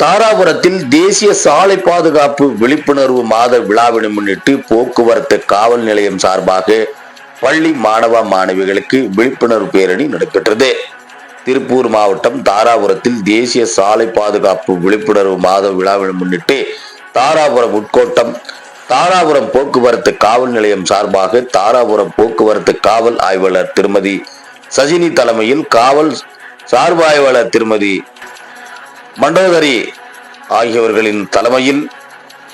தாராபுரத்தில் தேசிய சாலை பாதுகாப்பு விழிப்புணர்வு மாத விழாவினை முன்னிட்டு போக்குவரத்து காவல் நிலையம் சார்பாக பள்ளி மாணவ மாணவிகளுக்கு விழிப்புணர்வு பேரணி நடைபெற்றது. திருப்பூர் மாவட்டம் தாராபுரத்தில் தேசிய சாலை பாதுகாப்பு விழிப்புணர்வு மாத விழாவினை முன்னிட்டு தாராபுரம் உட்கோட்டம் தாராபுரம் போக்குவரத்து காவல் நிலையம் சார்பாக தாராபுரம் போக்குவரத்து காவல் ஆய்வாளர் திருமதி சஜினி தலைமையில் காவல் சார்பு ஆய்வாளர் திருமதி மண்டோதரி ஆகியவர்களின் தலைமையில்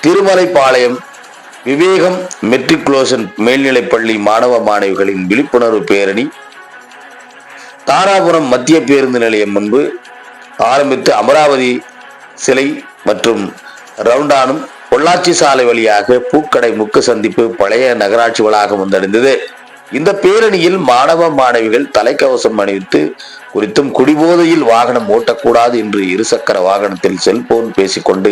திருமலைப்பாளையம் விவேகம் மெட்ரிகுலேஷன் மேல்நிலைப்பள்ளி மாணவ மாணவிகளின் விழிப்புணர்வு பேரணி தாராபுரம் மத்திய பேருந்து நிலையம் முன்பு ஆரம்பித்து அமராவதி சிலை மற்றும் ரவுண்டானும் பொள்ளாச்சி சாலை வழியாக பூக்கடை முக்கு சந்திப்பு பழைய நகராட்சி வளாகம் வந்தடைந்தது. இந்த பேரணியில் மாணவ மாணவிகள் தலைக்கவசம் அணிவித்து குறித்தும் குடிபோதையில் வாகனம் ஓட்டக்கூடாது என்று இருசக்கர வாகனத்தில் செல்போன் பேசிக்கொண்டு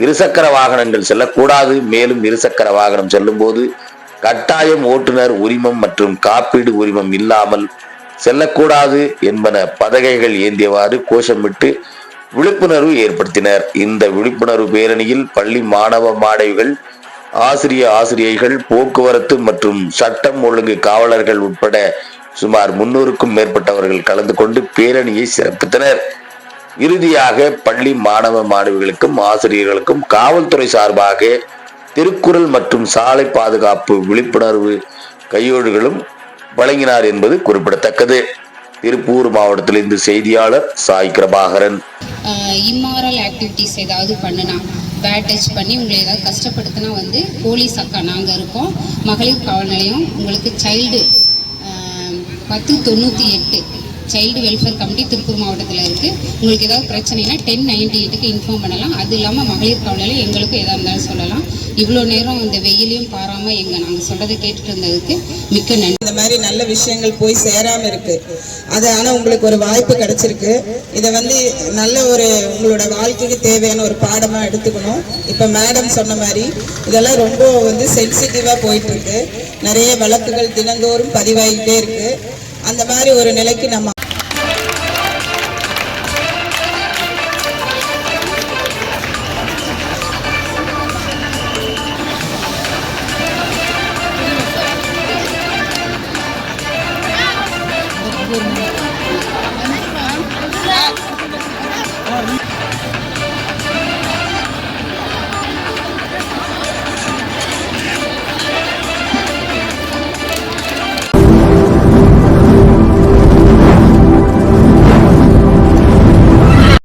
இருசக்கர வாகனங்கள் செல்லக்கூடாது, மேலும் இருசக்கர வாகனம் செல்லும் போது கட்டாயம் ஓட்டுநர் உரிமம் மற்றும் காப்பீடு உரிமம் இல்லாமல் செல்லக்கூடாது என்பன பதகைகள் ஏந்தியவாறு கோஷமிட்டு விழிப்புணர்வு ஏற்படுத்தினர். இந்த விழிப்புணர்வு பேரணியில் பள்ளி மாணவ மாணவிகள், ஆசிரியைகள், போக்குவரத்து மற்றும் சட்டம் ஒழுங்கு காவலர்கள் உட்பட சுமார் 300க்கும் மேற்பட்டவர்கள் கலந்து கொண்டு பேரணியை சிறப்பித்தனர். இறுதியாக பள்ளி மாணவ மாணவிகளுக்கும் ஆசிரியர்களுக்கும் காவல்துறை சார்பாக திருக்குறள் மற்றும் சாலை பாதுகாப்பு விழிப்புணர்வு கையேடுகளும் வழங்கினார் என்பது குறிப்பிடத்தக்கது. திருப்பூர் மாவட்டத்திலிருந்து செய்தியாளர் சாய் கிருபாகரன். இம்மாரல் ஆக்டிவிட்டிஸ் ஏதாவது பண்ணுனா, பேட் டச் பண்ணி உங்களை ஏதாவது கஷ்டப்படுத்தினா போலீஸ் அக்கா நாங்கள் இருக்கோம். மகளிர் காவல் நிலையம் உங்களுக்கு child 1098 child welfare committee Tiruppur மாவட்டத்தில் இருக்குது. உங்களுக்கு ஏதாவது பிரச்சனைனா 1098க்கு இன்ஃபார்ம் பண்ணலாம். அது இல்லாமல் மகளிர் காவல் நிலையம் எங்களுக்கும் எதாக இருந்தாலும் சொல்லலாம். இவ்வளோ நேரம் இந்த வெயிலையும் பாராமல் நாங்கள் சொல்கிறத கேட்டுட்டு இருந்ததுக்கு மிக்க நன்றி. இந்த மாதிரி நல்ல விஷயங்கள் போய் சேராமல் இருக்குது. அது ஆனால் உங்களுக்கு ஒரு வாய்ப்பு கிடைச்சிருக்கு. இதை நல்ல ஒரு உங்களோட வாழ்க்கைக்கு தேவையான ஒரு பாடமாக எடுத்துக்கணும். இப்போ மேடம் சொன்ன மாதிரி இதெல்லாம் ரொம்ப சென்சிட்டிவாக போயிட்டுருக்கு. நிறைய வழக்குகள் தினந்தோறும் பதிவாகிட்டே இருக்குது. அந்த மாதிரி ஒரு நிலைக்கு நம்ம